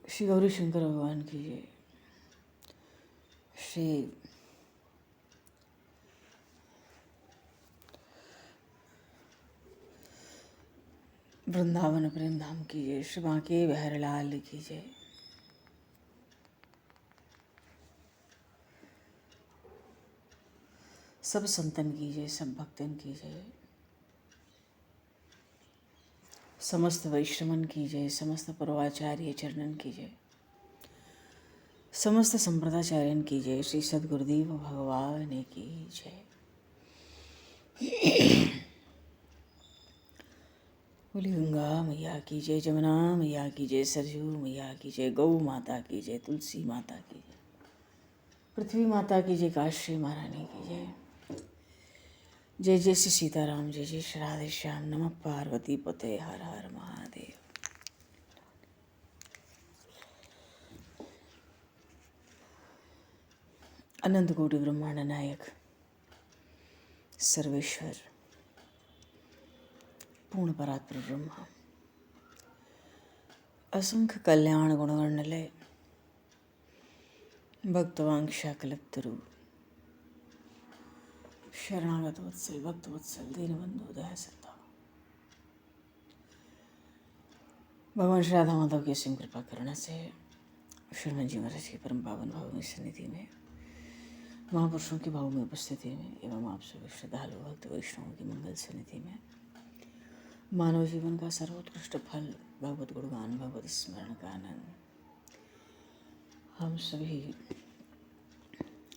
श्री गौरी शंकर भगवान की जय। श्री वृंदावन प्रेम धाम की जय। श्री बांके बिहारी लाल की जय। सब संतन की जय, सब भक्तन की जय, समस्त वैष्णवन की जय, समस्त पूर्वाचार्य चरणन की जय, समस्त संप्रदाचार्यन की जय। श्री सद्गुरुदेव भगवान की जय। बोली गंगा मैया की जय, जमुना मैया की जय, सरजू मैया की जय, गौ माता की जय, तुलसी माता की जय, पृथ्वी माता की जय, काशी महारानी की जय। जय जय श्री सीताराम, जय जय श्री राधे श्याम। नमः पार्वती पते, हर हर महादेव। अनंत कोटि ब्रह्मांड नायक सर्वेश्वर पूर्ण परात्पर ब्रह्म, असंख्य कल्याण गुणवर्णलय, भक्तवांक्षा कल्पतरु, शरणागत वत्सल भक्त वत्सल दीनबंधु दया सत्ता, भगवान श्री राधा माधव की असीम कृपा करना से श्रीमन जी महाराज की परम पावन भाव सन्निधि में, महापुरुषों की भाव में उपस्थिति में एवं आप सभी श्रद्धालु भक्त वैष्णवों की मंगल सन्निधि में मानव जीवन का सर्वोत्कृष्ट फल भगवत गुणगान, भगवत स्मरण का आनंद हम सभी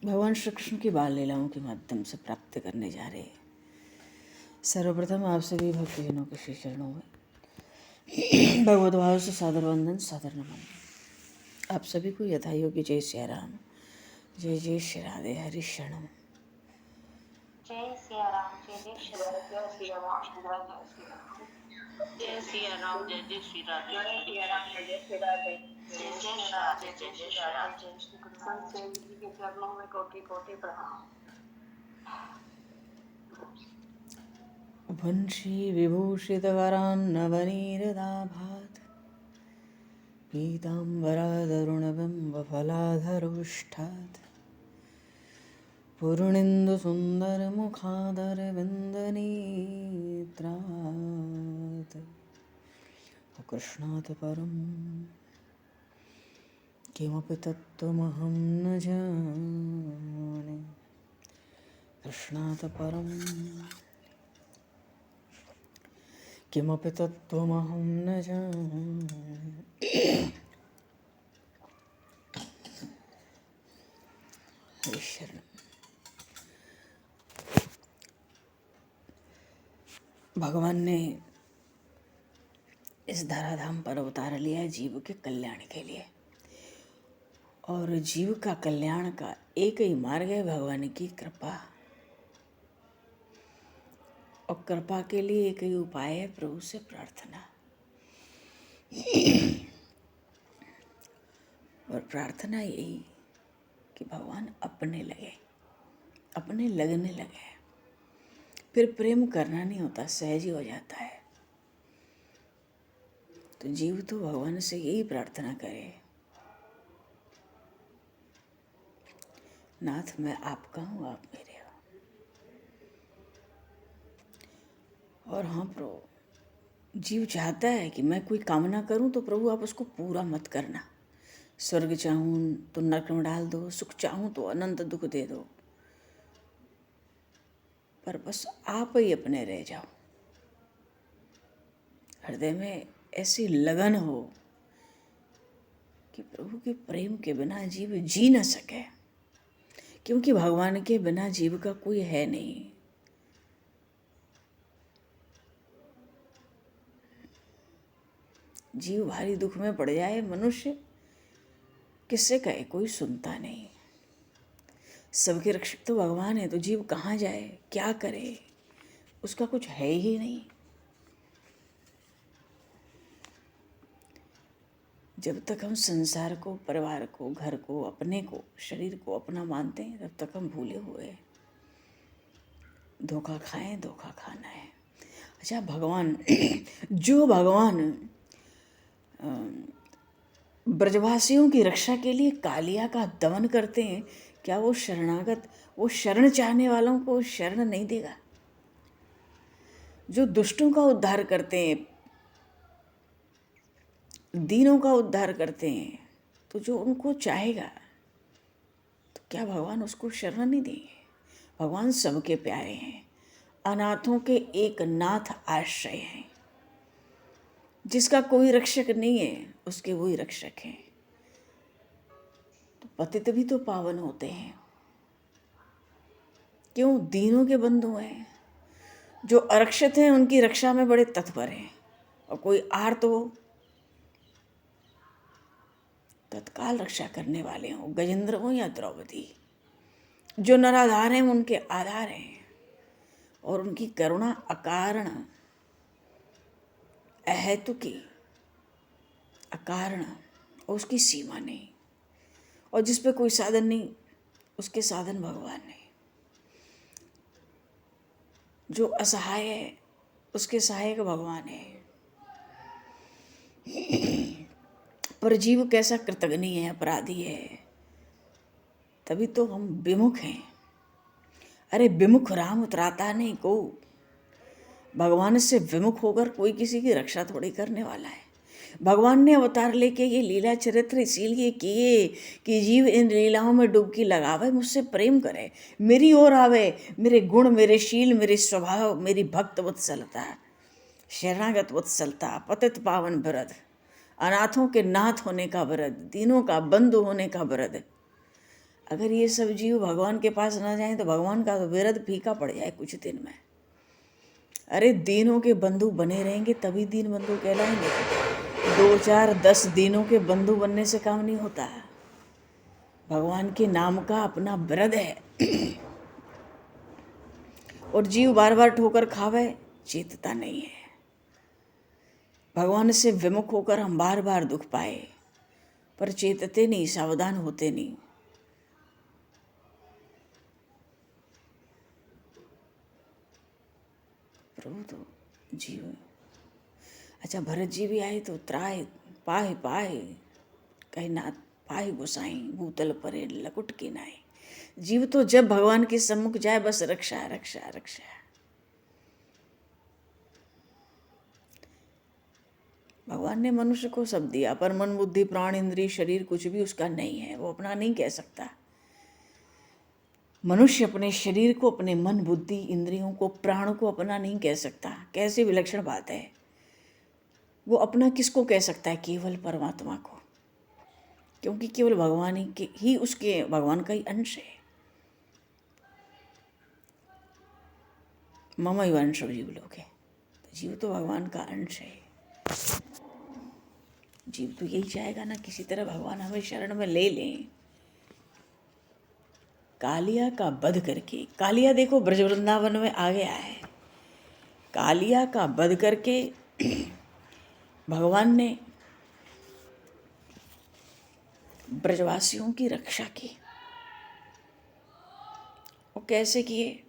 भगवान श्री कृष्ण की बाल लीलाओं के माध्यम से प्राप्त करने जा रहे हैं। सर्वप्रथम आप सभी भक्तजनों के श्री चरणों में भगवत भाव से सादर वंदन, सादर नमन। आप सभी को यथायोग्य जय श्री राम, जय जय श्री राधे, हरि शरणम। जय सिया राम, जय जय श्री राम, जय सिया राम, जय सिया राम, जय जय श्री राधे, जय सिया राम, जय जय श्री राधे, जय जय श्री राधे, जय जय श्री राधे, जय श्री गुरु संत सेव जी के चरणों में कोटि कोटि प्रणाम। वंशी विभूषितवरान् नवनीरदाभात् पीताम्बरादरुणबिम्बफलाधरोष्ठात् पूर्णेन्दुसुन्दरमुखादरविन्दनेत्रात् कृष्णात् परं किमपि तत्त्वमहं न जाने। कृष्णात् परं किमपि तत्त्वमहं न जाने। हरि शरण। भगवान ने इस धराधाम पर अवतार लिया है जीव के कल्याण के लिए, और जीव का कल्याण का एक ही मार्ग है भगवान की कृपा, और कृपा के लिए एक ही उपाय है प्रभु से प्रार्थना। और प्रार्थना यही कि भगवान अपने लगे, अपने लगने लगे, फिर प्रेम करना नहीं होता, सहज ही हो जाता है। तो जीव तो भगवान से यही प्रार्थना करे, नाथ मैं आपका हूँ, आप मेरे हो। और हाँ प्रभु, जीव चाहता है कि मैं कोई कामना करूं तो प्रभु आप उसको पूरा मत करना। स्वर्ग चाहूं तो नरक में डाल दो, सुख चाहूं तो अनंत दुख दे दो, पर बस आप ही अपने रह जाओ। हृदय में ऐसी लगन हो कि प्रभु के प्रेम के बिना जीव जी न सके, क्योंकि भगवान के बिना जीव का कोई है नहीं। जीव भारी दुख में पड़ जाए, मनुष्य किससे कहे, कोई सुनता नहीं। सबके रक्षक तो भगवान है, तो जीव कहाँ जाए, क्या करे, उसका कुछ है ही नहीं। जब तक हम संसार को, परिवार को, घर को, अपने को, शरीर को अपना मानते हैं, तब तक हम भूले हुए हैं। धोखा खाएं, धोखा खाना है। अच्छा, भगवान जो भगवान ब्रजवासियों की रक्षा के लिए कालिया का दमन करते हैं, क्या वो शरणागत, वो शरण चाहने वालों को शरण नहीं देगा? जो दुष्टों का उद्धार करते हैं, दीनों का उद्धार करते हैं, तो जो उनको चाहेगा तो क्या भगवान उसको शरण नहीं देंगे? भगवान सबके प्यारे हैं, अनाथों के एक नाथ आश्रय हैं। जिसका कोई रक्षक नहीं है उसके वही रक्षक हैं। तो पतित भी तो पावन होते हैं। क्यों? दीनों के बंधु हैं। जो अरक्षित हैं उनकी रक्षा में बड़े तत्पर हैं, और कोई आर तो तत्काल रक्षा करने वाले हों, गजेंद्र हो या द्रौपदी। जो नराधार हैं उनके आधार हैं, और उनकी करुणा अकारण, अहेतुकी, अकारण, और उसकी सीमा नहीं। और जिस पे कोई साधन नहीं उसके साधन भगवान नहीं। जो असहाय है उसके सहायक भगवान है। पर जीव कैसा कृतघ्नी है, अपराधी है, तभी तो हम विमुख हैं। अरे विमुख राम उतराता नहीं को। भगवान से विमुख होकर कोई किसी की रक्षा थोड़ी करने वाला है। भगवान ने अवतार लेके ये लीला चरित्र इसीलिए किए कि जीव इन लीलाओं में डुबकी लगावे, मुझसे प्रेम करे, मेरी ओर आवे, मेरे गुण, मेरे शील, मेरे स्वभाव, मेरी भक्त वत्सलता, शरणागत वत्सलता, पतित पावन वरद, अनाथों के नाथ होने का वरद, दीनों का बंधु होने का वरद। अगर ये सब जीव भगवान के पास ना जाएं तो भगवान का तो वरद फीका पड़ जाए कुछ दिन में। अरे दीनों के बंधु बने रहेंगे तभी दीन बंधु कहलाएंगे। 2, 4, 10 दीनों के बंधु बनने से काम नहीं होता। भगवान के नाम का अपना वरद है। और जीव बार बार ठोकर खावे, चेतता नहीं है। भगवान से विमुख होकर हम बार बार दुख पाए, पर चेतते नहीं, सावधान होते नहीं। प्रभु तो जीव। अच्छा, भरत जी भी आए तो त्राय पाहे पाहे कहे नाथ पाहे गोसाई, भूतल परे लकुट के नाई। जीव तो जब भगवान के सम्मुख जाए बस रक्षा रक्षा रक्षा। भगवान ने मनुष्य को सब दिया, पर मन बुद्धि प्राण इंद्रिय शरीर कुछ भी उसका नहीं है, वो अपना नहीं कह सकता। मनुष्य अपने शरीर को, अपने मन बुद्धि इंद्रियों को, प्राण को अपना नहीं कह सकता। कैसी विलक्षण बात है। वो अपना किसको कह सकता है? केवल परमात्मा को, क्योंकि केवल भगवान ही उसके, भगवान का ही अंश है। मम अंश जीव लोग है, तो जीव तो भगवान का अंश है। जीव तो यही चाहेगा ना किसी तरह भगवान हमें शरण में ले लें। कालिया का वध करके, कालिया देखो ब्रज वृंदावन में आ गया है। कालिया का वध करके भगवान ने ब्रजवासियों की रक्षा की। वो कैसे किए?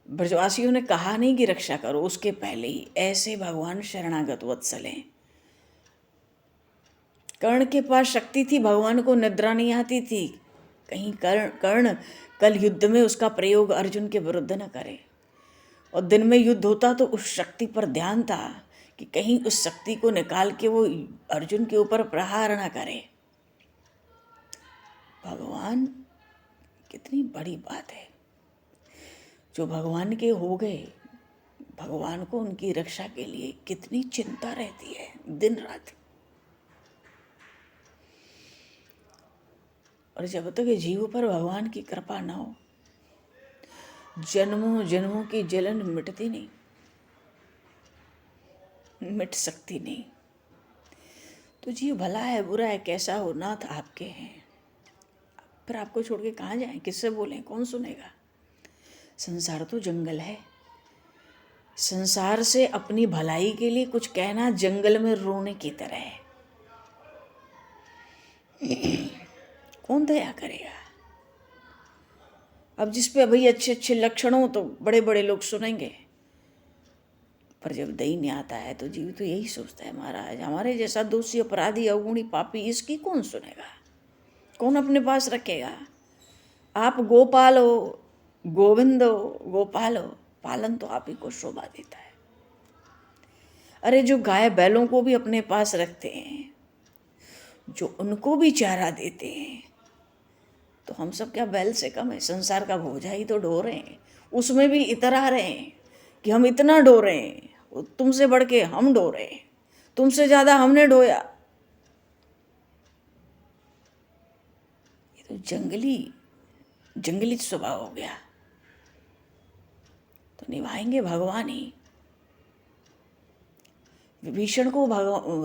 ब्रजवासियों ने कहा नहीं कि रक्षा करो, उसके पहले ही ऐसे भगवान शरणागत वत्सल हैं। कर्ण के पास शक्ति थी, भगवान को निद्रा नहीं आती थी, कहीं कर्ण कल युद्ध में उसका प्रयोग अर्जुन के विरुद्ध न करे। और दिन में युद्ध होता तो उस शक्ति पर ध्यान था कि कहीं उस शक्ति को निकाल के वो अर्जुन के ऊपर प्रहार न करे। भगवान, कितनी बड़ी बात है। जो भगवान के हो गए, भगवान को उनकी रक्षा के लिए कितनी चिंता रहती है दिन रात। और जब तक ये जीव पर भगवान की कृपा ना हो, जन्मों जन्मों की जलन मिटती नहीं, मिट सकती नहीं। तो जीव भला है बुरा है कैसा हो, नाथ आपके हैं। फिर आपको छोड़ के कहाँ जाएं, किससे बोलें, कौन सुनेगा? संसार तो जंगल है। संसार से अपनी भलाई के लिए कुछ कहना जंगल में रोने की तरह है। कौन दया करेगा? अब जिस पे भाई अच्छे अच्छे लक्षण हो तो बड़े बड़े लोग सुनेंगे, पर जब दैन्य आता है तो जीव तो यही सोचता है, महाराज हमारे जैसा दोषी, अपराधी, अवगुणी, पापी, इसकी कौन सुनेगा, कौन अपने पास रखेगा। आप गोपाल हो, गोविंद हो, गोपाल हो, पालन तो आप ही को शोभा देता है। अरे जो गाय बैलों को भी अपने पास रखते हैं, जो उनको भी चारा देते हैं, तो हम सब क्या बैल से कम है। संसार का बोझा ही तो ढो रहे हैं, उसमें भी इतरा रहे हैं कि हम इतना ढो रहे हैं, तुमसे बढ़ के हम ढो रहे हैं, तुमसे ज्यादा हमने ढोया। ये तो जंगली स्वभाव हो गया। तो निभाएंगे भगवान ही। विभीषण को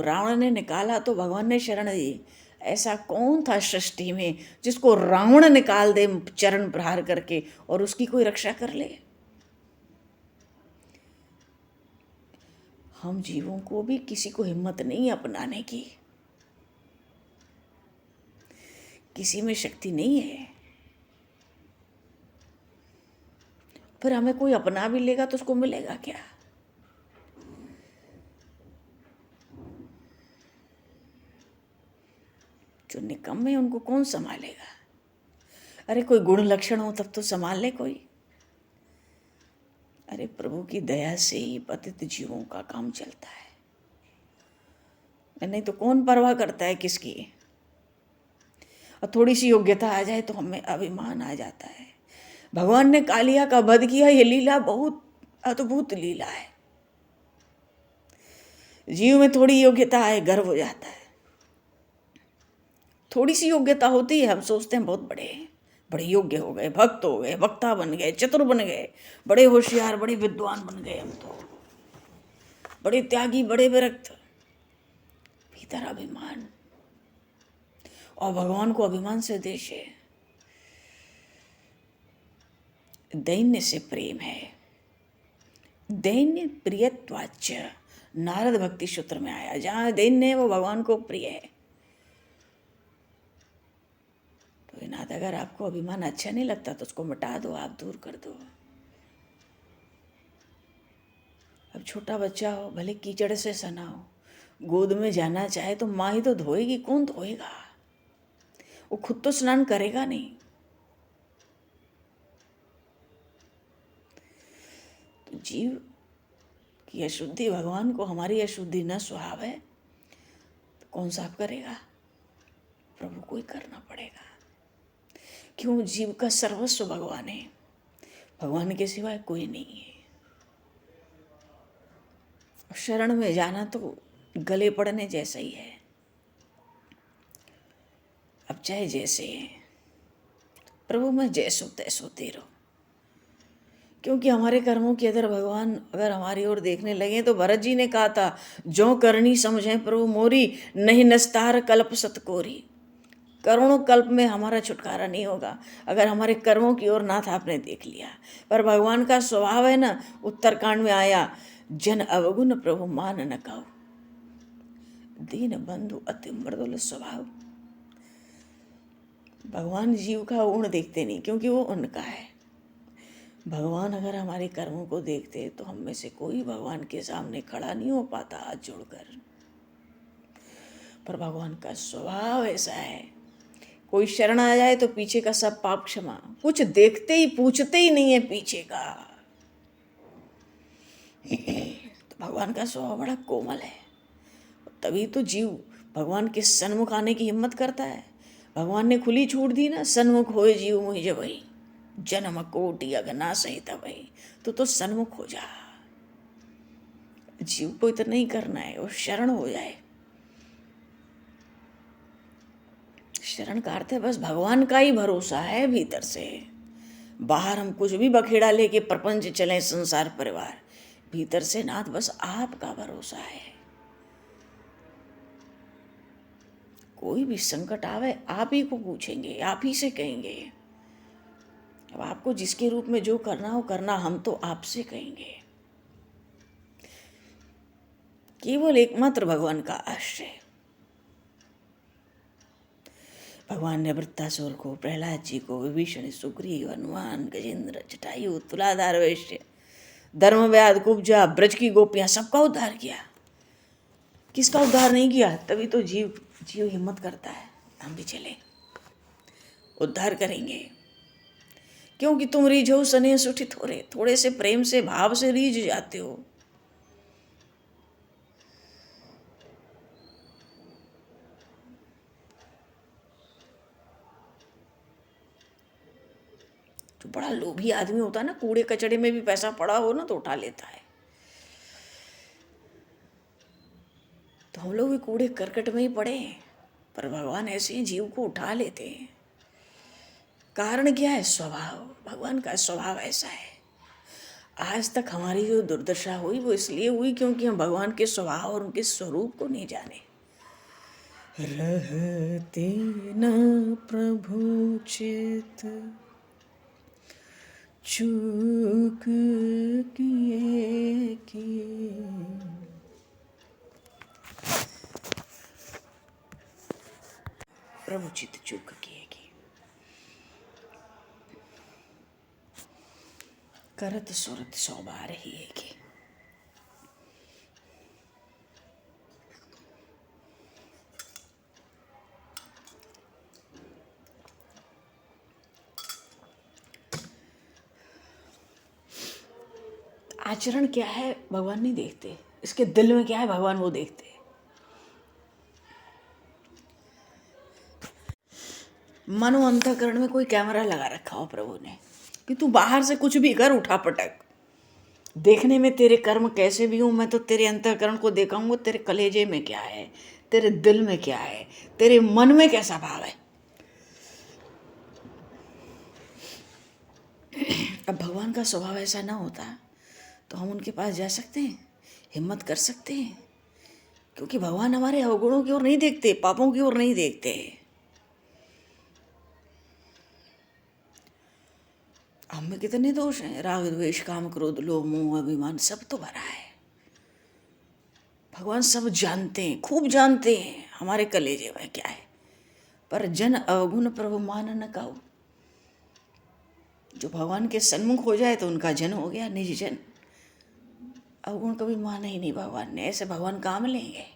रावण ने निकाला तो भगवान ने शरण दी। ऐसा कौन था सृष्टि में जिसको रावण निकाल दे चरण प्रहार करके और उसकी कोई रक्षा कर ले। हम जीवों को भी किसी को हिम्मत नहीं अपनाने की, किसी में शक्ति नहीं है। फिर हमें कोई अपना भी लेगा तो उसको मिलेगा क्या। जो निकम्मे हैं उनको कौन संभालेगा। अरे कोई गुण लक्षण हो तब तो संभाल ले कोई। अरे प्रभु की दया से ही पतित जीवों का काम चलता है, नहीं तो कौन परवाह करता है किसकी। और थोड़ी सी योग्यता आ जाए तो हमें अभिमान आ जाता है। भगवान ने कालिया का वध किया, ये लीला बहुत अद्भुत लीला है। जीव में थोड़ी योग्यता आए गर्व हो जाता है। थोड़ी सी योग्यता होती है, हम सोचते हैं बहुत बड़े योग्य हो गए, भक्त हो गए, वक्ता बन गए, चतुर बन गए, बड़े होशियार, बड़े विद्वान बन गए, हम तो बड़े त्यागी, बड़े विरक्त। भीतर अभिमान, और भगवान को अभिमान से देश है। दैन्य से प्रेम है। दैन्य प्रियत्वाच्य नारद भक्ति सूत्र में आया। जहां दैन्य है वो भगवान को प्रिय है। तो नाथ अगर आपको अभिमान अच्छा नहीं लगता तो उसको मिटा दो, आप दूर कर दो। अब छोटा बच्चा हो, भले कीचड़ से सना हो, गोद में जाना चाहे तो माँ ही तो धोएगी, कौन धोएगा। वो खुद तो स्नान करेगा नहीं। तो जीव की अशुद्धि, भगवान को हमारी अशुद्धि न सुहाव है तो कौन साफ करेगा। प्रभु को ही करना पड़ेगा। क्यों, जीव का सर्वस्व भगवान है, भगवान के सिवाय कोई नहीं है। शरण में जाना तो गले पड़ने जैसा ही है। अब चाहे जैसे है, प्रभु मैं जैसो तैसो तेरो। क्योंकि हमारे कर्मों के अंदर भगवान अगर हमारी ओर देखने लगे तो भरत जी ने कहा था, जो करनी समझे प्रभु मोरी, नहीं नस्तार कल्प सतकोरी। करोड़ों कल्प में हमारा छुटकारा नहीं होगा अगर हमारे कर्मों की ओर नाथ आपने देख लिया। पर भगवान का स्वभाव है ना, उत्तरकांड में आया, जन अवगुण प्रभु मान न कहो, दीन बंधु अति मृदुल स्वभाव। भगवान जीव का गुण देखते नहीं, क्योंकि वो उनका है। भगवान अगर हमारे कर्मों को देखते तो हम में से कोई भगवान के सामने खड़ा नहीं हो पाता हाथ जोड़कर। पर भगवान का स्वभाव ऐसा है, कोई शरण आ जाए तो पीछे का सब पाप क्षमा, कुछ देखते ही पूछते ही नहीं है पीछे का। तो भगवान का स्वभाव बड़ा कोमल है। तभी तो जीव भगवान के सन्मुख आने की हिम्मत करता है। भगवान ने खुली छूट दी ना, सन्मुख होए जीव मुहि जब वही, जन्म कोटि अगना सहित वही। तो सन्मुख हो जा। जीव को इतना नहीं करना है, वो शरण हो जाए। शरण का अर्थ है बस भगवान का ही भरोसा है भीतर से। बाहर हम कुछ भी बखेड़ा लेके प्रपंच चले, संसार परिवार, भीतर से नाथ बस आपका भरोसा है। कोई भी संकट आवे आप ही को पूछेंगे, आप ही से कहेंगे। अब आपको जिसके रूप में जो करना हो करना, हम तो आपसे कहेंगे। केवल एकमात्र भगवान का आश्रय। भगवान ने वृत्तासुर को, प्रहलाद जी को, विभीषण, सुग्रीव, हनुमान, गजेंद्र, जटायु, तुलाधार वैश्य, धर्मव्याध, कुब्जा, ब्रज की गोपियां, सबका उद्धार किया। किसका उद्धार नहीं किया? तभी तो जीव हिम्मत करता है, हम भी चले, उद्धार करेंगे। क्योंकि तुम रीझो सने सुठी थोड़े से प्रेम से, भाव से रीझ जाते हो। जो बड़ा लोभी आदमी होता है ना, कूड़े कचड़े में भी पैसा पड़ा हो ना तो उठा लेता है। तो हम लोग भी कूड़े करकट में ही पड़े हैं, पर भगवान ऐसे जीव को उठा लेते हैं। कारण क्या है? स्वभाव। भगवान का स्वभाव ऐसा है। आज तक हमारी जो दुर्दशा हुई वो इसलिए हुई क्योंकि हम भगवान के स्वभाव और उनके स्वरूप को नहीं जाने। रहते न प्रभु चित चूक किए की, प्रभु चित चूक किए की, करत सुरत 100 बार ही एक ही। आचरण क्या है भगवान नहीं देखते, इसके दिल में क्या है भगवान वो देखते। मनो अंतःकरण में कोई कैमरा लगा रखा हो प्रभु ने कि तू बाहर से कुछ भी कर, उठा पटक, देखने में तेरे कर्म कैसे भी हो, मैं तो तेरे अंतःकरण को देखाऊंगा। तेरे कलेजे में क्या है, तेरे दिल में क्या है, तेरे मन में कैसा भाव है। अब भगवान का स्वभाव ऐसा ना होता तो हम उनके पास जा सकते हैं, हिम्मत कर सकते हैं, क्योंकि भगवान हमारे अवगुणों की ओर नहीं देखते, पापों की ओर नहीं देखते। हम में कितने दोष हैं, राग द्वेष काम क्रोध लोभ मोह अभिमान, सब तो भरा है। भगवान सब जानते हैं, खूब जानते हैं हमारे कलेजे में क्या है। पर जन अवगुण प्रभु मान न काऊ। जो भगवान के सन्मुख हो जाए तो उनका जन हो गया, निज जन। अवगुण कभी माना ही नहीं भगवान ने, ऐसे भगवान काम लेंगे।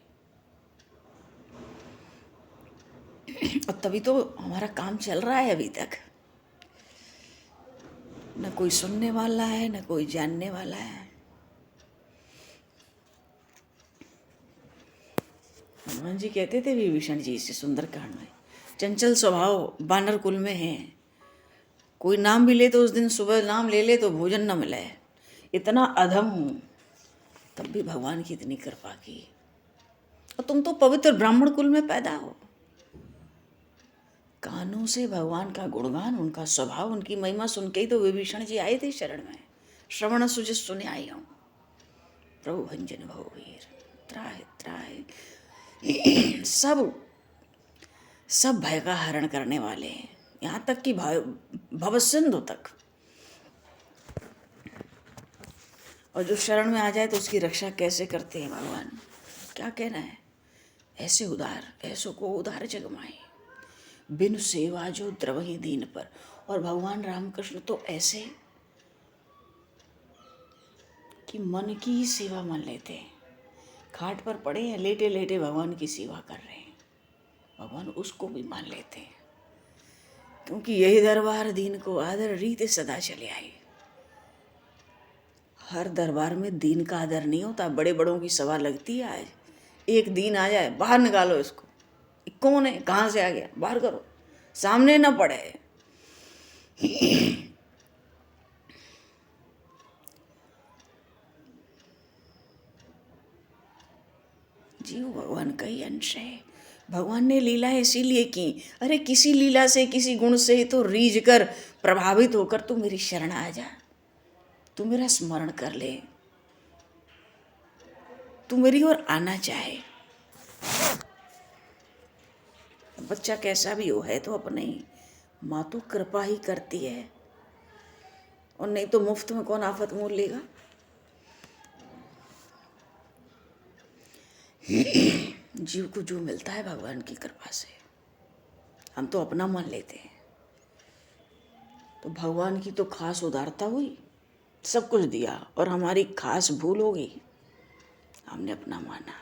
और तभी तो हमारा काम चल रहा है अभी तक। न कोई सुनने वाला है, न कोई जानने वाला है। हनुमान जी कहते थे विभीषण जी से सुंदरकांड में, चंचल स्वभाव बानर कुल में है, कोई नाम भी ले तो उस दिन सुबह नाम ले ले तो भोजन न मिले, इतना अधम हूँ, तब भी भगवान की इतनी कृपा की। और तुम तो पवित्र ब्राह्मण कुल में पैदा हो। कानों से भगवान का गुणगान, उनका स्वभाव, उनकी महिमा सुन के ही तो विभीषण जी आए थे शरण में। श्रवण सुजि सुने आई हूँ, प्रभु भंजन भववीर त्राहि त्राहि। सब भय का हरण करने वाले हैं, यहाँ तक कि भवसिंधु तक। और जो शरण में आ जाए तो उसकी रक्षा कैसे करते हैं भगवान, क्या कहना है। ऐसे उदार, ऐसो को उदार जगमाए, बिनु सेवा जो द्रवही दीन पर। और भगवान रामकृष्ण तो ऐसे कि मन की ही सेवा मान लेते हैं। खाट पर पड़े हैं, लेटे लेटे भगवान की सेवा कर रहे हैं, भगवान उसको भी मान लेते हैं। क्योंकि यही दरबार दीन को आदर रीत सदा चले आई। हर दरबार में दीन का आदर नहीं होता। बड़े बड़ों की सभा लगती है, आज एक दीन आ जाए, बाहर निकालो इसको, कौन है, कहाँ से आ गया, बाहर करो, सामने न पड़े। जीव भगवान का ही अंश है। भगवान ने लीला इसीलिए की, अरे किसी लीला से, किसी गुण से तो रीझ कर, प्रभावित होकर तू मेरी शरण आ जा, तू मेरा स्मरण कर ले, तू मेरी ओर आना चाहे। बच्चा कैसा भी हो है तो अपने ही, माँ तो कृपा ही करती है, और नहीं तो मुफ्त में कौन आफत मोल लेगा। जीव को जो मिलता है भगवान की कृपा से, हम तो अपना मान लेते हैं। तो भगवान की तो खास उदारता हुई सब कुछ दिया और हमारी खास भूल हो गई, हमने अपना माना।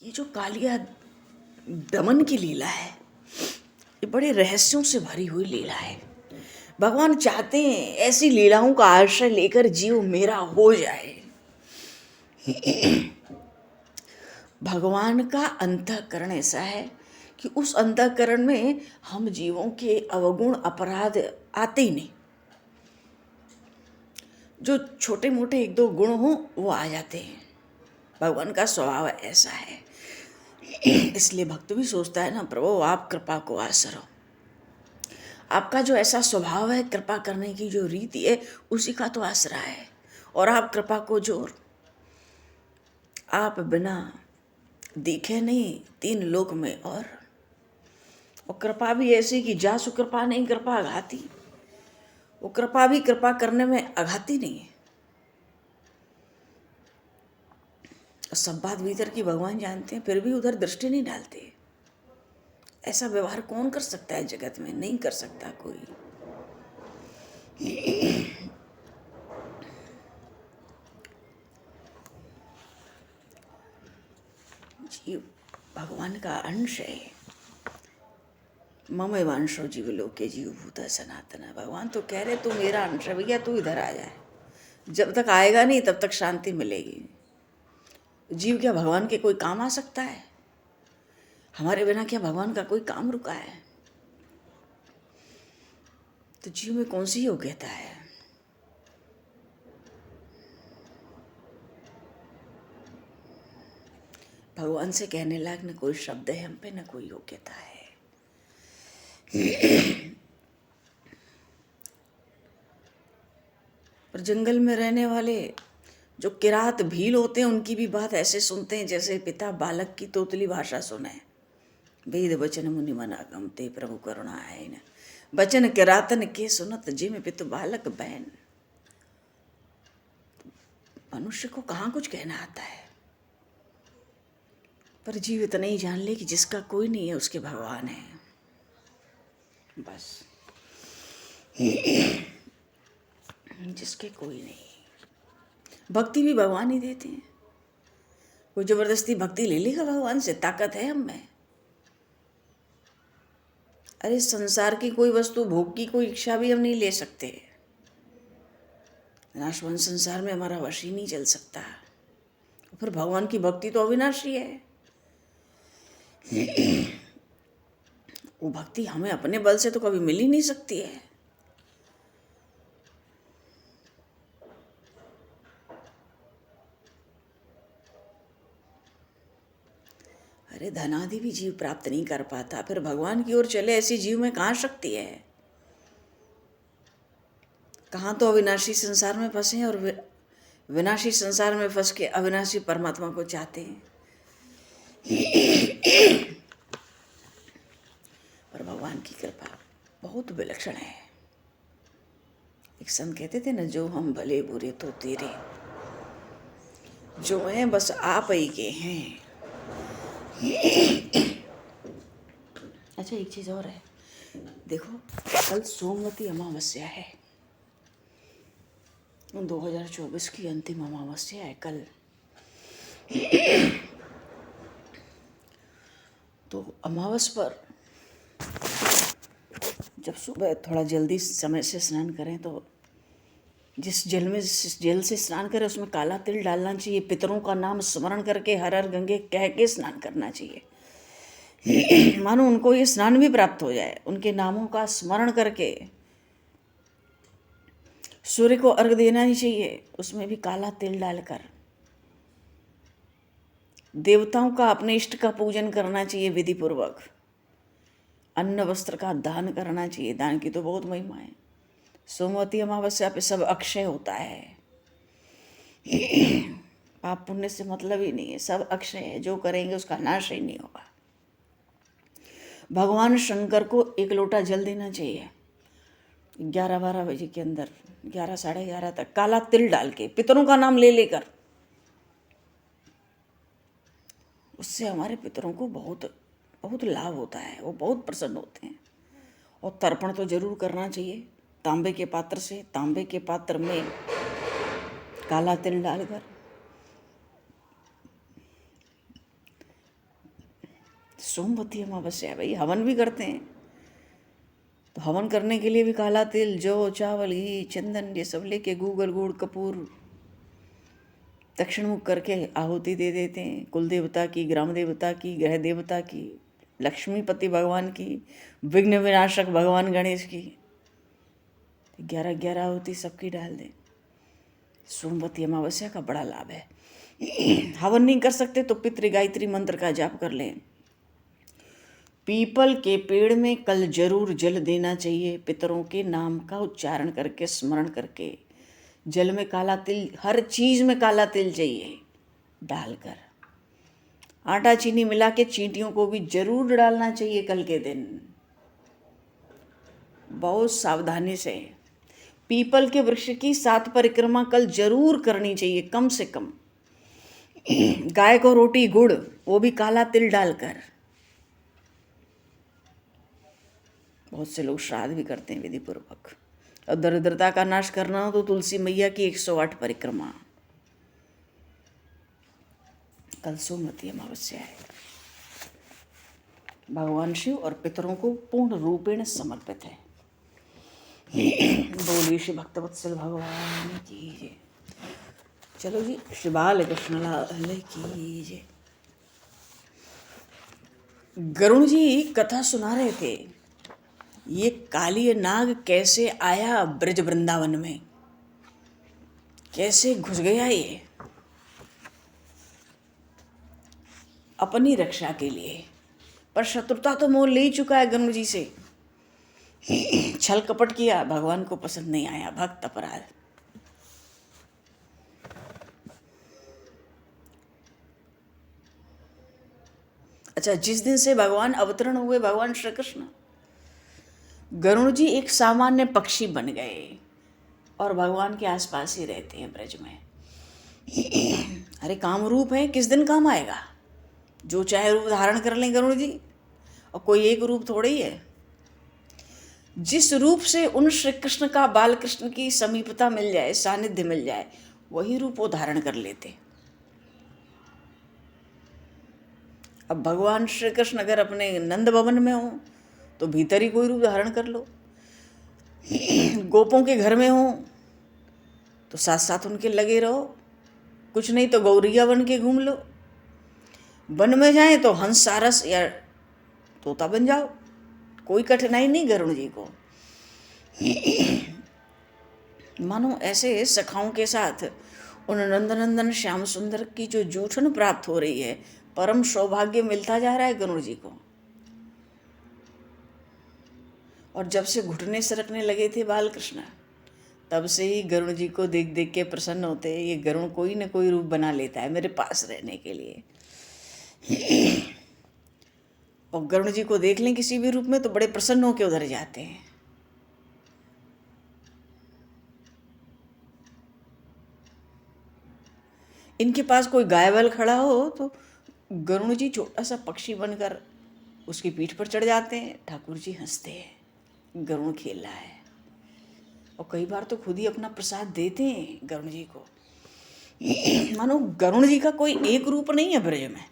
ये जो कालिया दमन की लीला है, ये बड़े रहस्यों से भरी हुई लीला है। भगवान चाहते हैं ऐसी लीलाओं का आश्रय लेकर जीव मेरा हो जाए। भगवान का अंतःकरण ऐसा है कि उस अंतःकरण में हम जीवों के अवगुण अपराध आते ही नहीं। जो छोटे मोटे एक दो गुण हो वो आ जाते हैं। भगवान का स्वभाव ऐसा है। इसलिए भक्त भी सोचता है ना, प्रभु आप कृपा को आसरो। आपका जो ऐसा स्वभाव है, कृपा करने की जो रीति है, उसी का तो आसरा है। और आप कृपा को जोर, आप बिना दिखे नहीं तीन लोक में। और कृपा भी ऐसी कि जासु कृपा नहीं कृपा अघाती। वो कृपा भी कृपा करने में अघाती नहीं है। सब बात भीतर की भगवान जानते हैं, फिर भी उधर दृष्टि नहीं डालते। ऐसा व्यवहार कौन कर सकता है जगत में? नहीं कर सकता कोई। जीव भगवान का अंश है। मम अंशो जीव लोके जीव भूत सनातन। भगवान तो कह रहे तू मेरा अंश है भैया, तू इधर आ जाए। जब तक आएगा नहीं तब तक शांति मिलेगी। जीव क्या भगवान के कोई काम आ सकता है? हमारे बिना क्या भगवान का कोई काम रुका है? तो जीव में कौन सी योग्यता है? भगवान से कहने लायक न कोई शब्द है हम पे, न कोई योग्यता है। पर जंगल में रहने वाले जो किरात भील होते हैं, उनकी भी बात ऐसे सुनते हैं जैसे पिता बालक की तोतली भाषा सुने। वेद वचन मुनि मन अगमते प्रभु करुणा है न, वचन किरातन के सुनत जिम पितु बालक बैन। मनुष्य को कहाँ कुछ कहना आता है, पर जीव इतना ही जान ले कि जिसका कोई नहीं है उसके भगवान है, बस। जिसके कोई नहीं। भक्ति भी भगवान ही देते हैं। कोई जबरदस्ती भक्ति ले लेगा भगवान से? ताकत है हम में? अरे संसार की कोई वस्तु, भोग की कोई इच्छा भी हम नहीं ले सकते। नाशवंत संसार में हमारा वश ही नहीं चल सकता। फिर भगवान की भक्ति तो अविनाशी है। वो भक्ति हमें अपने बल से तो कभी मिल ही नहीं सकती है। अरे धनादि भी जीव प्राप्त नहीं कर पाता, फिर भगवान की ओर चले ऐसी जीव में कहाँ शक्ति है? कहाँ तो अविनाशी संसार में फंसे और विनाशी संसार में फंस के अविनाशी परमात्मा को चाहते हैं। पर भगवान की कृपा बहुत विलक्षण है। एक संत कहते थे न, जो हम भले बुरे तो तेरे, जो हैं बस आप ही के हैं। अच्छा एक चीज़ और है, देखो कल सोमवती अमावस्या है, 2024 की अंतिम अमावस्या है कल। तो अमावस पर जब सुबह थोड़ा जल्दी समय से स्नान करें तो जिस जल से स्नान करें उसमें काला तिल डालना चाहिए। पितरों का नाम स्मरण करके हर हर गंगे कह के स्नान करना चाहिए। मानो उनको ये स्नान भी प्राप्त हो जाए। उनके नामों का स्मरण करके सूर्य को अर्घ देना ही चाहिए, उसमें भी काला तिल डालकर। देवताओं का, अपने इष्ट का पूजन करना चाहिए विधि पूर्वक। अन्न वस्त्र का दान करना चाहिए। दान की तो बहुत महिमा है। सोमवती अमावस्या पे सब अक्षय होता है। पाप पुण्य से मतलब ही नहीं है, सब अक्षय है। जो करेंगे उसका नाश ही नहीं होगा। भगवान शंकर को 1 लोटा जल देना चाहिए 11-12 बजे के अंदर, 11 साढ़े 11 तक, काला तिल डाल के, पितरों का नाम ले लेकर। उससे हमारे पितरों को बहुत बहुत लाभ होता है, वो बहुत प्रसन्न होते हैं। और तर्पण तो जरूर करना चाहिए तांबे के पात्र से, तांबे के पात्र में काला तिल डालकर। सोमवती अमावस्या भाई हवन भी करते हैं, तो हवन करने के लिए भी काला तिल, जौ, चावल, घी, चंदन ये सब लेके, गूगल, गुड़, कपूर दक्षिण मुख करके आहुति दे देते हैं। कुल देवता की, ग्राम देवता की, ग्रह देवता की, लक्ष्मीपति भगवान की, विघ्न विनाशक भगवान गणेश की, 11-11 आहुति सबकी डाल दें। सोमवती अमावस्या का बड़ा लाभ है। हवन नहीं कर सकते तो पितृ गायत्री मंत्र का जाप कर लें। पीपल के पेड़ में कल जरूर जल देना चाहिए, पितरों के नाम का उच्चारण करके, स्मरण करके। जल में काला तिल, हर चीज में काला तिल चाहिए डालकर। आटा चीनी मिला के चींटियों को भी जरूर डालना चाहिए कल के दिन, बहुत सावधानी से। पीपल के वृक्ष की 7 परिक्रमा कल जरूर करनी चाहिए कम से कम। गाय को रोटी गुड़, वो भी काला तिल डालकर। बहुत से लोग श्राद्ध भी करते हैं विधि पूर्वक। और दरिद्रता का नाश करना हो तो तुलसी मैया की 108 परिक्रमा। कल सोमवती अमावस्या है। भगवान शिव और पितरों को पूर्ण रूपेण समर्पित है। बोलिए श्री भक्तवत्सल भगवान की जय। चलो जी, श्री बाल कृष्ण लाल की जय। गरुण जी कथा सुना रहे थे, ये काली नाग कैसे आया ब्रज वृंदावन में, कैसे घुस गया ये अपनी रक्षा के लिए। पर शत्रुता तो मोल ले ही चुका है गरुण जी से। छल कपट किया, भगवान को पसंद नहीं आया, भक्त अपराध। अच्छा, जिस दिन से भगवान अवतरण हुए, भगवान श्री कृष्ण, गरुण जी एक सामान्य पक्षी बन गए और भगवान के आसपास ही रहते हैं ब्रज में। अरे कामरूप है, किस दिन काम आएगा? जो चाहे रूप धारण कर लें गरुण जी, और कोई एक रूप थोड़े ही है। जिस रूप से उन श्री कृष्ण का, बाल कृष्ण की समीपता मिल जाए, सानिध्य मिल जाए, वही रूप वो धारण कर लेते। अब भगवान श्री कृष्ण अगर अपने नंद भवन में हो तो भीतर ही कोई रूप धारण कर लो, गोपों के घर में हो तो साथ साथ उनके लगे रहो, कुछ नहीं तो गौरिया बन के घूम लो, वन में जाए तो हंस सारस या तोता बन जाओ, कोई कठिनाई नहीं गरुण जी को। मानो ऐसे सखाओं के साथ उन नंदनंदन श्याम सुंदर की जो जूठन प्राप्त हो रही है, परम सौभाग्य मिलता जा रहा है गरुण जी को। और जब से घुटने सरकने लगे थे बाल कृष्ण, तब से ही गरुण जी को देख देख के प्रसन्न होते हैं। ये गरुण कोई न कोई रूप बना लेता है मेरे पास रहने के लिए। और गरुण जी को देख लें किसी भी रूप में तो बड़े प्रसन्न होकर उधर जाते हैं। इनके पास कोई गाय बैल खड़ा हो तो गरुण जी छोटा सा पक्षी बनकर उसकी पीठ पर चढ़ जाते हैं। ठाकुर जी हंसते हैं, गरुण खेल रहा है। और कई बार तो खुद ही अपना प्रसाद देते हैं गरुण जी को। मानो गरुण जी का कोई एक रूप नहीं है ब्रज में।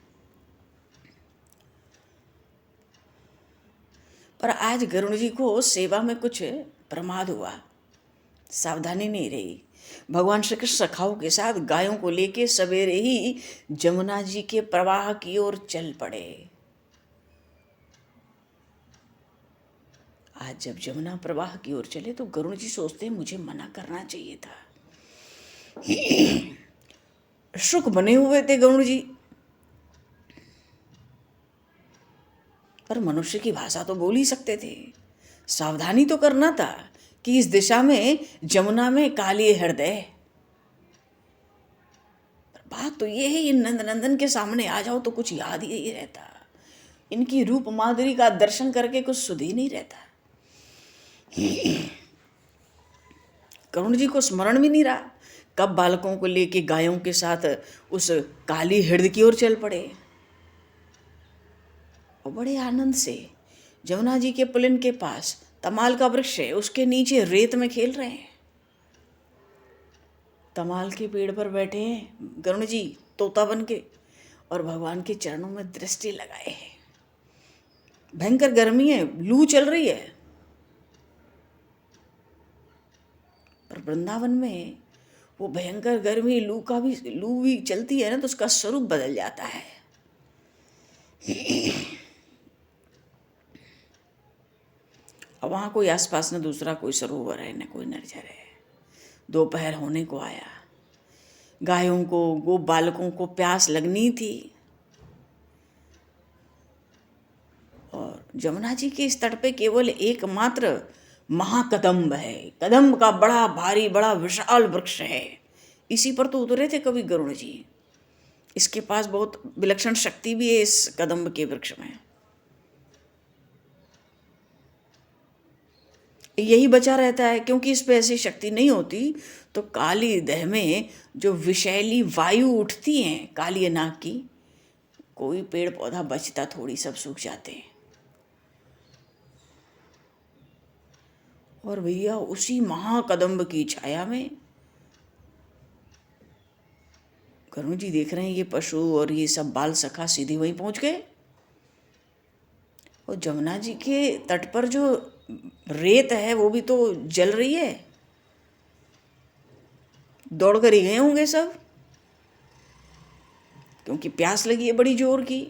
पर आज गरुण जी को सेवा में कुछ प्रमाद हुआ, सावधानी नहीं रही। भगवान श्री कृष्ण सखाओं के साथ गायों को लेके सवेरे ही जमुना जी के प्रवाह की ओर चल पड़े। आज जब जमुना प्रवाह की ओर चले तो गरुण जी सोचते मुझे मना करना चाहिए था। शुक बने हुए थे गरुण जी, पर मनुष्य की भाषा तो बोल ही सकते थे। सावधानी तो करना था कि इस दिशा में जमुना में काली हृदय। बात तो ये है, ये नंद नंदन के सामने आ जाओ तो कुछ याद ही रहता। इनकी रूप माधुरी का दर्शन करके कुछ सुध ही नहीं रहता। करुण जी को स्मरण भी नहीं रहा कब बालकों को लेके गायों के साथ उस काली हृदय की ओर चल पड़े और बड़े आनंद से जमुना जी के पुलिन के पास तमाल का वृक्ष है, उसके नीचे रेत में खेल रहे हैं। तमाल के पेड़ पर बैठे हैं गरुण जी तोता बन के और भगवान के चरणों में दृष्टि लगाए हैं। भयंकर गर्मी है, लू चल रही है, पर वृंदावन में वो भयंकर गर्मी लू भी चलती है ना, तो उसका स्वरूप बदल जाता है। अब वहाँ कोई आसपास न दूसरा कोई सरोवर है न कोई निर्जर है। दोपहर होने को आया, गायों को गो बालकों को प्यास लगनी थी और जमुना जी के इस तट पे केवल एकमात्र महाकदम्ब है। कदम्ब का बड़ा भारी बड़ा विशाल वृक्ष है, इसी पर तो उतरे थे कवि गरुड़ जी। इसके पास बहुत विलक्षण शक्ति भी है इस कदम्ब के वृक्ष में। यही बचा रहता है, क्योंकि इस पे ऐसी शक्ति नहीं होती तो काली देह में जो विषैली वायु उठती हैं काली नाग की, कोई पेड़ पौधा बचता थोड़ी, सब सूख जाते हैं। और भैया उसी महाकदम्ब की छाया में करुण जी देख रहे हैं ये पशु और ये सब बाल सखा सीधे वहीं पहुंच गए। और जमुना जी के तट पर जो रेत है वो भी तो जल रही है, दौड़ कर ही गए होंगे सब, क्योंकि प्यास लगी है बड़ी जोर की।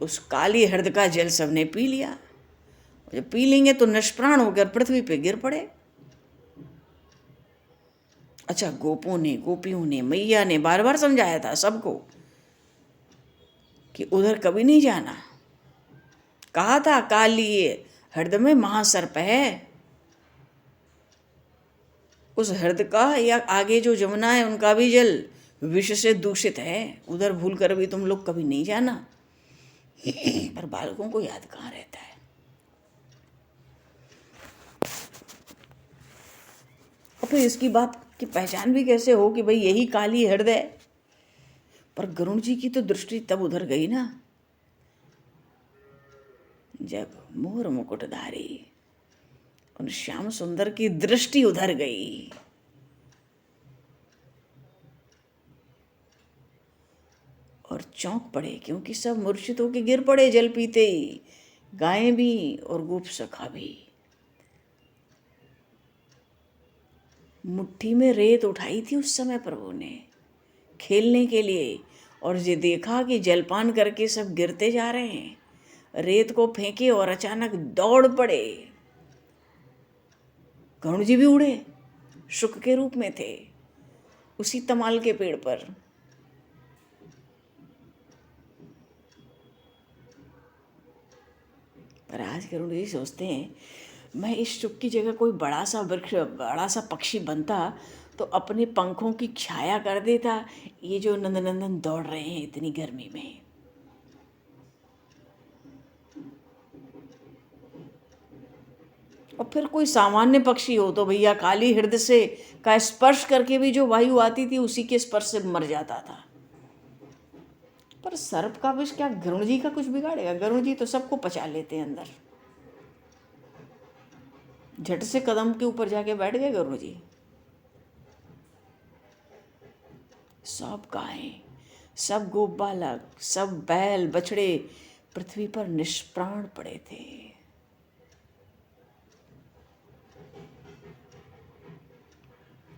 उस काली हृदय का जल सबने पी लिया, जब पी लेंगे तो निष्प्राण होकर पृथ्वी पे गिर पड़े। अच्छा, गोपों ने गोपियों ने मैया ने बार बार समझाया था सबको कि उधर कभी नहीं जाना। कहा था काली हृदय में महासर्प है, उस हृदय का या आगे जो जमुना है उनका भी जल विष से दूषित है, उधर भूल कर भी तुम लोग कभी नहीं जाना। पर बालकों को याद कहाँ रहता है। और फिर इसकी बात की पहचान भी कैसे हो कि भाई यही काली हृदय। पर गरुड़ जी की तो दृष्टि तब उधर गई ना जब मोर मुकुटधारी उन श्याम सुंदर की दृष्टि उधर गई। और चौंक पड़े, क्योंकि सब मूर्छित होकर गिर पड़े जल पीते ही, गायें भी और गोप सखा भी। मुट्ठी में रेत उठाई थी उस समय प्रभु ने खेलने के लिए, और ये देखा कि जलपान करके सब गिरते जा रहे हैं, रेत को फेंके और अचानक दौड़ पड़े। गरुड़ जी भी उड़े, शुक के रूप में थे उसी तमाल के पेड़ पर। पर आज गरुड़ जी सोचते हैं मैं इस शुक की जगह कोई बड़ा सा वृक्ष बड़ा सा पक्षी बनता तो अपने पंखों की छाया कर देता ये जो नंदनंदन दौड़ रहे हैं इतनी गर्मी में। और फिर कोई सामान्य पक्षी हो तो भैया काली हृदय से का स्पर्श करके भी जो वायु आती थी उसी के स्पर्श से मर जाता था। पर सर्प का विष क्या गरुड़ जी का कुछ बिगाड़ेगा? गरुड़ जी तो सबको पचा लेते हैं अंदर। झट से कदम के ऊपर जाके बैठ गए गरुड़ जी। सब गायें, सब गोप बालक, सब बैल बछड़े पृथ्वी पर निष्प्राण पड़े थे।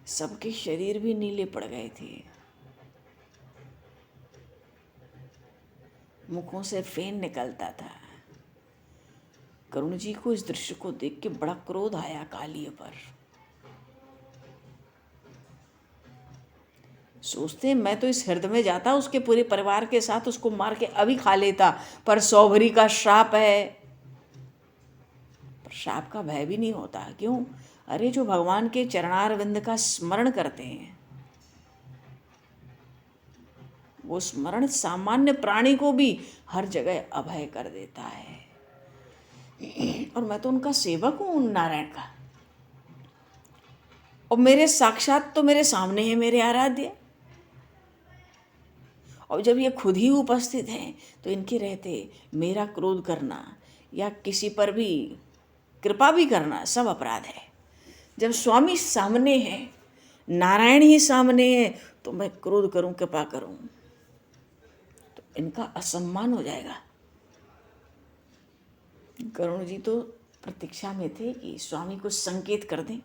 सबके शरीर भी नीले पड़ गए थे, मुखों से फेन निकलता था। करुण जी को इस दृश्य को देख के बड़ा क्रोध आया कालिए पर। सोचते मैं तो इस हृदय में जाता उसके पूरे परिवार के साथ उसको मार के अभी खा लेता, पर सौभरी का श्राप है। पर श्राप का भय भी नहीं होता। क्यों? अरे जो भगवान के चरणारविंद का स्मरण करते हैं वो स्मरण सामान्य प्राणी को भी हर जगह अभय कर देता है। और मैं तो उनका सेवक हूँ, उन नारायण का, और मेरे साक्षात तो मेरे सामने है मेरे आराध्य। और जब ये खुद ही उपस्थित हैं तो इनके रहते मेरा क्रोध करना या किसी पर भी कृपा भी करना सब अपराध है। जब स्वामी सामने है, नारायण ही सामने है, तो मैं क्रोध करूं, कृपा करूं तो इनका असम्मान हो जाएगा। गरुण जी तो प्रतीक्षा में थे कि स्वामी कुछ संकेत कर दें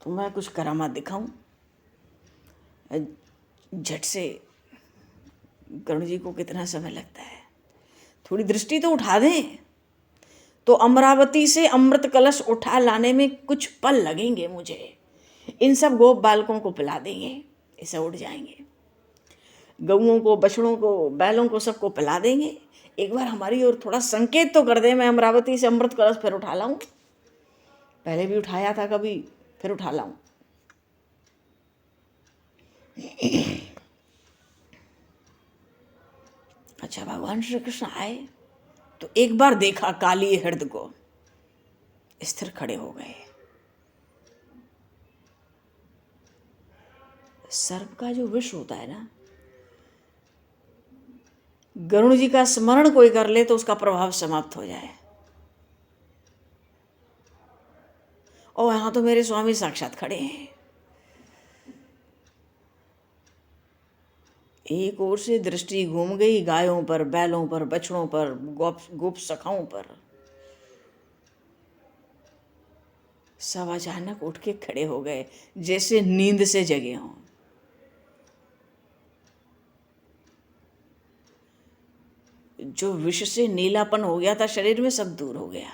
तो मैं कुछ करामात दिखाऊं। झट से गरुण जी को कितना समय लगता है, थोड़ी दृष्टि तो उठा दें, तो अमरावती से अमृत कलश उठा लाने में कुछ पल लगेंगे मुझे। इन सब गोप बालकों को पिला देंगे, ये सब उठ जाएंगे। गऊओं को, बछड़ों को, बैलों को सबको पिला देंगे। एक बार हमारी ओर थोड़ा संकेत तो कर दे, मैं अमरावती से अमृत कलश फिर उठा लाऊं। पहले भी उठाया था कभी, फिर उठा लाऊं। अच्छा, भगवान श्री कृष्ण आए तो एक बार देखा काली हृदय को, स्थिर खड़े हो गए। सर्प का जो विष होता है ना, गरुण जी का स्मरण कोई कर ले तो उसका प्रभाव समाप्त हो जाए। और यहां तो मेरे स्वामी साक्षात खड़े हैं। एक ओर से दृष्टि घूम गई गायों पर, बैलों पर, बछड़ों पर, गोप सखाओं पर। सब अचानक उठ के खड़े हो गए जैसे नींद से जगे हों। जो विष से नीलापन हो गया था शरीर में, सब दूर हो गया।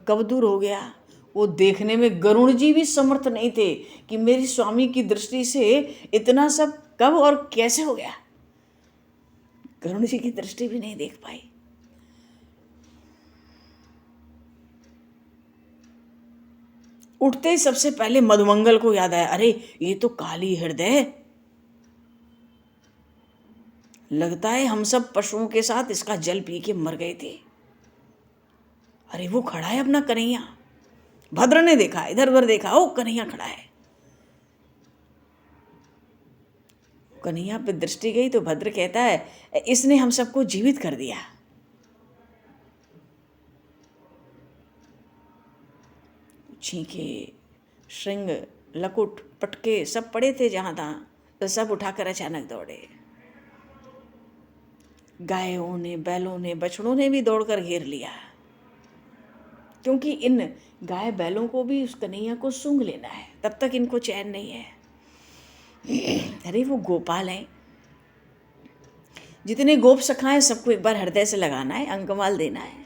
कब दूर हो गया? वो देखने में गरुण जी भी समर्थ नहीं थे कि मेरी स्वामी की दृष्टि से इतना सब कब और कैसे हो गया। गरुण जी की दृष्टि भी नहीं देख पाई। उठते ही सबसे पहले मधुमंगल को याद आया, अरे ये तो काली हृदय, लगता है हम सब पशुओं के साथ इसका जल पी के मर गए थे। अरे वो खड़ा है अपना कन्हैया। भद्र ने देखा, इधर उधर देखा, ओ कन्हैया खड़ा है। कन्हैया पे दृष्टि गई तो भद्र कहता है, इसने हम सबको जीवित कर दिया। छींके, श्रृंग, लकुट, पटके सब पड़े थे जहां तहां, तो सब उठाकर अचानक दौड़े। गायों ने, बैलों ने, बछड़ों ने भी दौड़कर घेर लिया, क्योंकि इन गाय बैलों को भी उस कन्हैया को सूंघ लेना है, तब तक इनको चैन नहीं है। अरे वो गोपाल हैं, जितने गोप सखाएं सबको एक बार हृदय से लगाना है, अंकमाल देना है।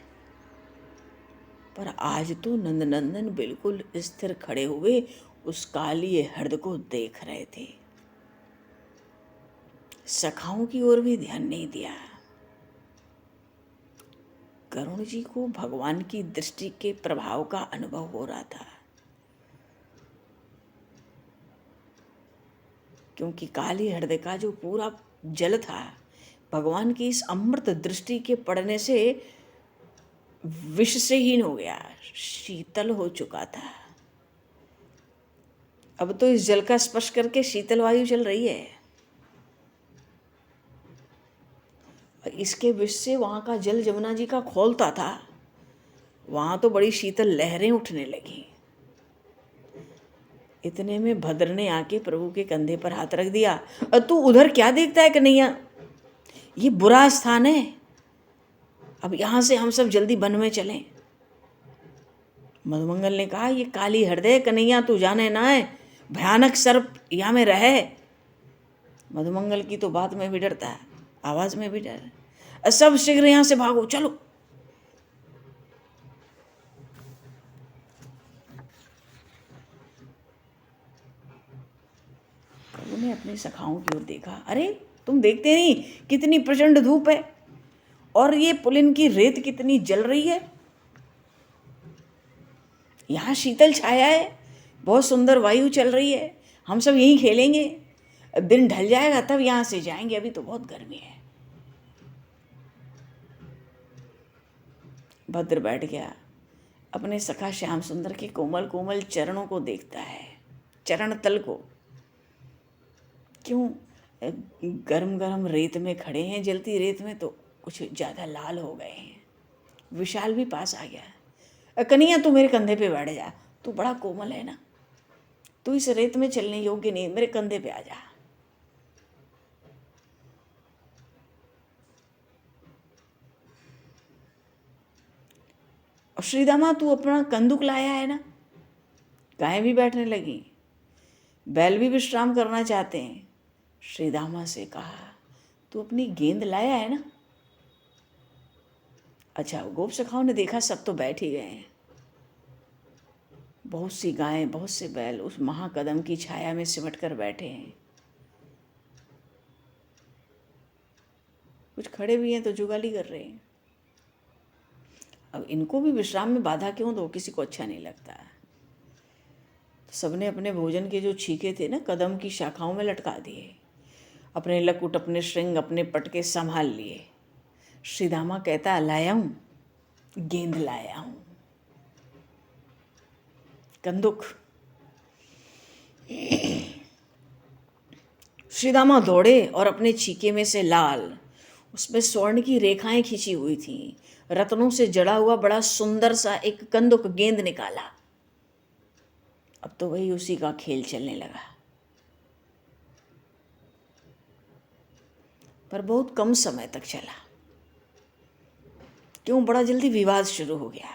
पर आज तो नंदनंदन बिल्कुल स्थिर खड़े हुए उस काली हृदय को देख रहे थे। सखाओं की ओर भी ध्यान नहीं दिया। गरुण जी को भगवान की दृष्टि के प्रभाव का अनुभव हो रहा था, क्योंकि काली हृदय का जो पूरा जल था भगवान की इस अमृत दृष्टि के पड़ने से विष से हीन हो गया, शीतल हो चुका था। अब तो इस जल का स्पर्श करके शीतल वायु चल रही है। इसके विष से वहां का जल जमुना जी का खौलता था, वहां तो बड़ी शीतल लहरें उठने लगी। इतने में भद्र ने आके प्रभु के कंधे पर हाथ रख दिया, और तू उधर क्या देखता है कन्हैया, ये बुरा स्थान है, अब यहां से हम सब जल्दी वन में चलें। मधुमंगल ने कहा, ये काली हृदय कन्हैया तू जाने ना है, भयानक सर्प यहाँ में रहे। मधुमंगल की तो बात में भी डरता है, आवाज में भी डर। सब शीघ्र यहां से भागो, चलो। प्रभु ने अपने सखाओं की ओर देखा, अरे तुम देखते नहीं कितनी प्रचंड धूप है, और ये पुलिन की रेत कितनी जल रही है। यहाँ शीतल छाया है, बहुत सुंदर वायु चल रही है, हम सब यहीं खेलेंगे, दिन ढल जाएगा तब यहाँ से जाएंगे, अभी तो बहुत गर्मी है। भद्र बैठ गया, अपने सखा श्याम सुंदर के कोमल कोमल चरणों को देखता है, चरण तल को। क्यों? गरम गरम रेत में खड़े हैं, जलती रेत में, तो कुछ ज़्यादा लाल हो गए हैं। विशाल भी पास आ गया। कन्हैया तू मेरे कंधे पे बैठ जा, तू बड़ा कोमल है ना, तू इस रेत में चलने योग्य नहीं, मेरे कंधे पे आ जा। और श्रीदामा तू अपना कंदुक लाया है ना, गायें भी बैठने लगी, बैल भी विश्राम करना चाहते हैं। श्रीदामा से कहा तू अपनी गेंद लाया है ना? अच्छा, गोप सखाओं ने देखा सब तो बैठ ही गए हैं। बहुत सी गायें, बहुत से बैल उस महाकदम की छाया में सिमट कर बैठे हैं। कुछ खड़े भी हैं तो जुगाली कर रहे हैं। अब इनको भी विश्राम में बाधा क्यों दो, किसी को अच्छा नहीं लगता। तो सबने अपने भोजन के जो छीके थे ना, कदम की शाखाओं में लटका दिए, अपने लकुट, अपने श्रृंग, अपने पटके संभाल लिए। श्रीदामा कहता लाया हूँ, गेंद लाया हूँ, कंदुक। श्रीदामा दौड़े और अपने छीके में से लाल, उसमें स्वर्ण की रेखाएं खींची हुई थीं, रत्नों से जड़ा हुआ बड़ा सुंदर सा एक कंदुक गेंद निकाला। अब तो वही उसी का खेल चलने लगा, पर बहुत कम समय तक चला। क्यों? बड़ा जल्दी विवाद शुरू हो गया।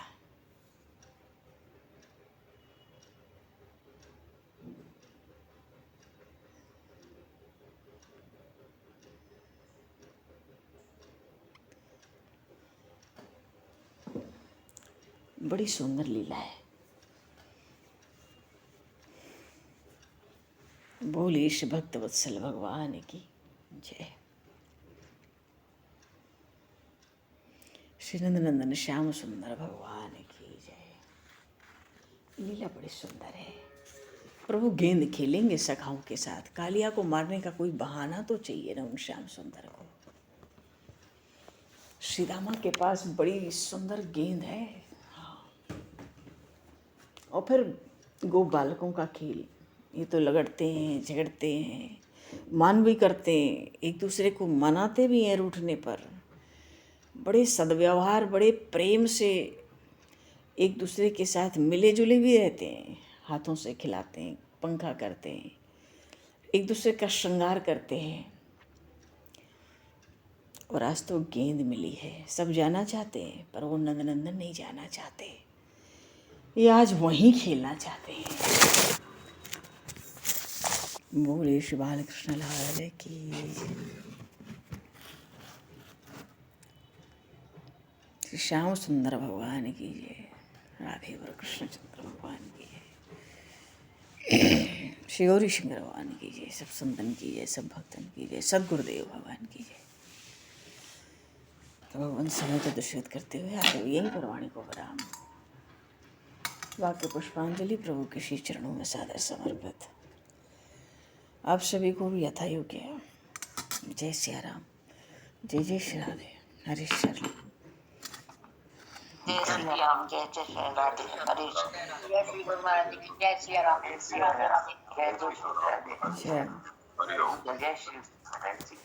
बड़ी सुंदर लीला है। बोलिए श्री भक्त वत्सल भगवान की जय। श्री नंदनंदन श्याम सुंदर भगवान की जय। लीला बड़ी सुंदर है। प्रभु गेंद खेलेंगे सखाओं के साथ, कालिया को मारने का कोई बहाना तो चाहिए ना उन श्याम सुंदर को। श्रीदामा के पास बड़ी सुंदर गेंद है। हाँ। और फिर गोप बालकों का खेल, ये तो लगड़ते हैं, झगड़ते हैं, मान भी करते हैं, एक दूसरे को मनाते भी हैं रूठने पर। बड़े सद्व्यवहार, बड़े प्रेम से एक दूसरे के साथ मिले जुले भी रहते हैं, हाथों से खिलाते हैं, पंखा करते हैं, एक दूसरे का श्रृंगार करते हैं। और आज तो गेंद मिली है, सब जाना चाहते हैं, पर वो नंदनंदन नहीं जाना चाहते, ये आज वहीं खेलना चाहते हैं। बोले श्री बालकृष्ण लाल की, श्री श्याम सुंदर भगवान की जय, राधे वर कृष्ण चंद्र भगवान की जय, श्री गौरी शंकर भगवान की जय, सब संतन की जय, सब भक्तन की जय, सदगुरुदेव भगवान की जय। तो भगवान समय को दूषित करते हुए आगे यही परवाणी को विराम। वाक्य पुष्पांजलि प्रभु के श्री चरणों में सादर समर्पित। आप सभी को भी यथा योग्य जय सिया राम, जय जय श्री राधे, हरे शरण। जय श्री राम, जय जय श्री राधे, हरे जय श्री भगवान जी की जय श्री राम, जय श्री राधे, जय जय श्री राधे, जय जय श्री